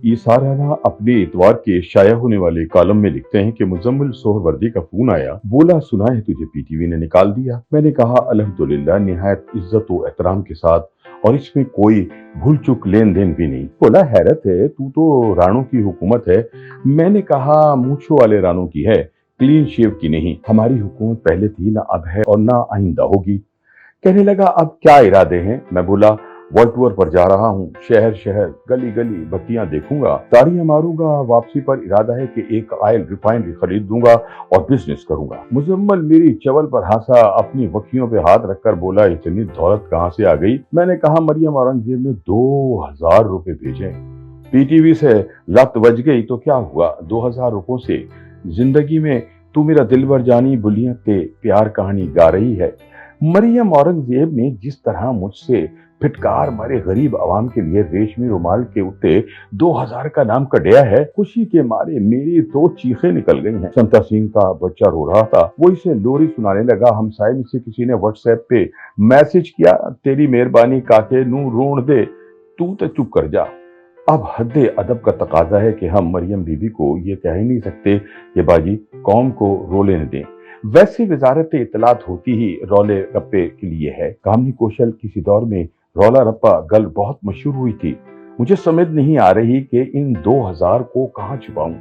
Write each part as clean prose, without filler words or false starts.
ये साराना अपने इतवार के शाया होने वाले कॉलम में लिखते हैं कि मुजम्मिल सोहरवर्दी का फोन आया, बोला सुना है तुझे पीटीवी ने निकाल दिया। मैंने कहा अल्हम्दुलिल्लाह, निहायत इज्जत व एहतराम के साथ, और इसमें कोई भूल चूक लेन देन भी नहीं। बोला हैरत है, तू तो राणों की हुकूमत है। मैंने कहा मूछों वाले राणों की है, क्लीन शेव की नहीं। हमारी हुकूमत पहले थी, ना अब है और ना आइंदा होगी। कहने लगा अब क्या इरादे हैं? मैं बोला वर्ल्ड टूर पर जा रहा हूँ, शहर शहर गली गली बत्तियां देखूंगा, ताड़ियां मारूंगा। वापसी पर इरादा है कि एक ऑयल रिफाइनरी खरीद दूंगा और बिजनेस करूंगा। मुजम्मल मेरी चवल पर हंसा, अपनी वक्कियों पे हाथ रखकर बोला इतनी दौलत कहां से आ गई? मैंने कहा मरियम औरंगजेब ने 2000 रुपए भेजे, पीटीवी से लत बज गई तो क्या हुआ? 2000 रुपयों से जिंदगी में तू मेरा दिलबर जानी बुलियां ते प्यार कहानी गा रही है। मरियम औरंगजेब ने जिस तरह मुझसे फिटकार मारे गरीब आवाम के लिए रेशमी रुमाल के उत्ते 2000 का नाम कढ़िया है, खुशी के मारे मेरी तो चीखें निकल गई हैं। संता सिंह का बच्चा रो रहा था, वो इसे लोरी सुनाने लगा। हमसाए में से किसी ने व्हाट्सएप पे मैसेज किया, तेरी मेहरबानी काके नू रोन दे, तू तो चुप कर जा। अब हद अदब का तकाजा है कि हम मरियम बीबी को ये कह ही नहीं सकते कि बाजी कौम को रो लेने दें। वैसे वजारत इतलात होती ही रौले रप्पे के लिए है। कामनी कौशल किसी दौर में रौला रप्पा गल बहुत मशहूर हुई थी। मुझे समझ नहीं आ रही कि इन 2000 को कहाँ छुपाऊं।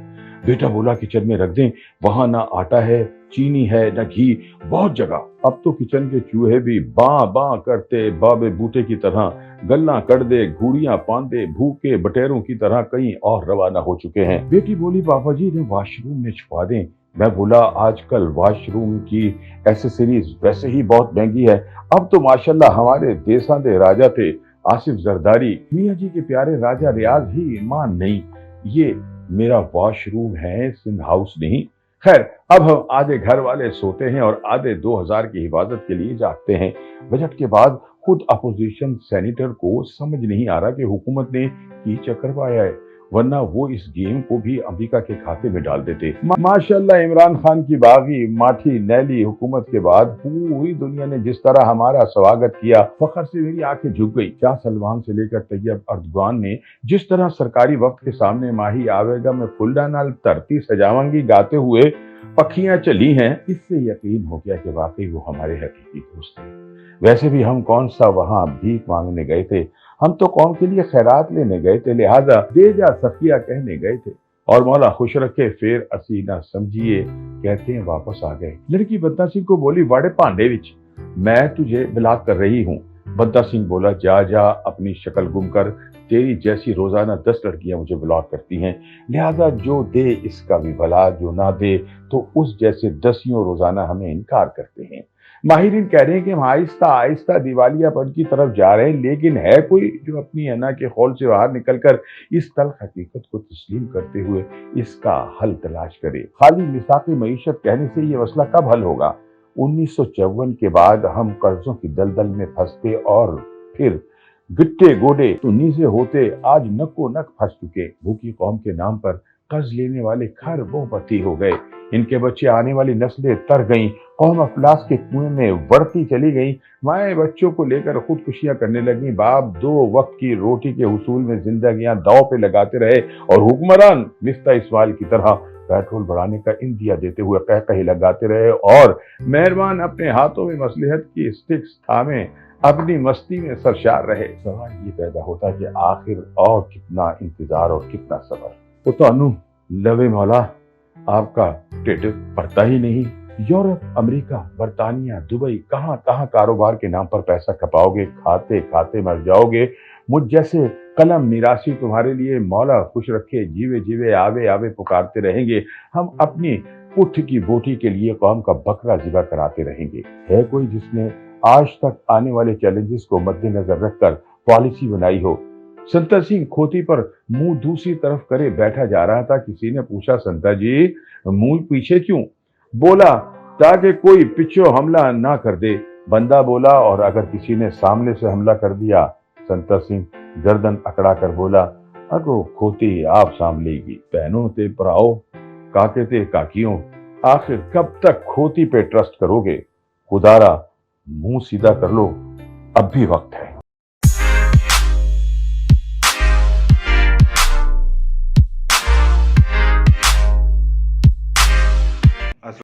बेटा बोला किचन में रख दें, वहां ना आटा है, चीनी है, ना घी, बहुत जगह। अब तो किचन के चूहे भी बां बां करते बाबे बूटे की तरह गल्ला कर दे, घूड़ियां पांदे भूखे बटेरों की तरह कहीं और रवाना हो चुके हैं। बेटी बोली पापा जी ने वॉशरूम में छुपा दें। मैं बोला आजकल वॉशरूम की एसेसरीज वैसे ही बहुत महंगी है। अब तो माशाल्लाह हमारे देसां दे राजा थे आसिफ जरदारी, मियाँ जी के प्यारे राजा रियाज ही ईमान नहीं। ये मेरा वॉशरूम है, सिंध हाउस नहीं। खैर, अब हम आधे घर वाले सोते हैं और आधे 2000 की हिफाजत के लिए जागते हैं। बजट के बाद खुद अपोजिशन सेनेटर को समझ नहीं आ रहा कि हुकूमत ने की चक्कर पाया है, वरना वो इस गेम को भी अमेरिका के खाते में डाल देते। माशाल्लाह इमरान खान की बागी माठी नैली हुकूमत के बाद पूरी दुनिया ने जिस तरह हमारा स्वागत किया, फखर से मेरी आंखें झुक गई। क्या सलमान से लेकर तैयब अर्दगान ने जिस तरह सरकारी वक्त के सामने माही आवेगा मैं फुल्डा नाल धरती सजावांगी गाते हुए पखियां चली हैं, इससे यकीन हो गया कि वाकई वो हमारे हकीकी दोस्त थे। वैसे भी हम कौन सा वहां भीख मांगने गए थे, हम तो कौम के लिए खैरात लेने गए थे, लिहाजा दे जा सखिया कहने गए थे। और मौला खुश रखे फिर असी ना समझिए कहते हैं वापस आ गए। लड़की बद्दा सिंह को बोली वाड़े भांडे विच मैं तुझे ब्लॉक कर रही हूँ। बद्दा सिंह बोला जा जा अपनी शक्ल गुम कर, तेरी जैसी रोजाना 10 लड़कियां मुझे ब्लॉक करती हैं, लिहाजा जो दे इसका भी भला, जो ना दे तो उस जैसे दसियों रोजाना हमें इनकार करते हैं। माहिरीन कह रहे हैं कि हम आहिस्ता आहिस्ता दिवालियापन की तरफ जा रहे हैं, लेकिन है कोई जो अपनी अना के खौल से बाहर निकलकर इस तल्ख हकीकत को तस्लीम करते हुए इसका हल तलाश करे। खाली मिसाक़ मईशत कहने से ये मसला कब हल होगा? 1954 के बाद हम कर्जों की दलदल में फंसते और फिर गिट्टे गोडे उन्हीं से होते आज नक्को नक फंस चुके। भूखी कौम के नाम पर कर्ज लेने वाले खरबोपति हो गए। इनके बच्चे आने वाली नस्लें तर गईं, कौम अफलास के कुएं में बढ़ती चली गई। माए बच्चों को लेकर खुदकुशियां करने लगी, बाप 2 वक्त की रोटी के हुसूल में जिंदगियां दांव पे लगाते रहे और हुक्मरान मिफ्ता इस्माइल की तरह पेट्रोल बढ़ाने का इंदिया देते हुए कह लगाते रहे और मेहरबान अपने हाथों में मसलहत की स्टिक्स थामे अपनी मस्ती में सरशार रहे। सवाल ये पैदा होता है कि आखिर और कितना इंतजार और कितना सब्र। वो तो अनु लवे मौला आपका टिड पड़ता ही नहीं। यूरोप, अमेरिका, बर्तानिया, दुबई, कहां कहां कारोबार के नाम पर पैसा खपाओगे, खाते खाते मर जाओगे। मुझ जैसे कलम निराशी तुम्हारे लिए मौला खुश रखे जीवे जीवे आवे आवे पुकारते रहेंगे। हम अपनी उठ की बोटी के लिए कौम का बकरा जिबा कराते रहेंगे। है कोई जिसने आज तक आने वाले चैलेंजेस को मद्देनजर रखकर पॉलिसी बनाई हो? संता सिंह खोती पर मुंह दूसरी तरफ करे बैठा जा रहा था। किसी ने पूछा संता जी मुंह पीछे क्यों? बोला ताकि कोई पिछो हमला ना कर दे। बंदा बोला और अगर किसी ने सामने से हमला कर दिया? संता सिंह गर्दन अकड़ा कर बोला अगो खोती आप संभलेगी, बहनों ते भराओ, काके ते काकियों, आखिर कब तक खोती पे ट्रस्ट करोगे? खुदारा मुंह सीधा कर लो, अब भी वक्त है।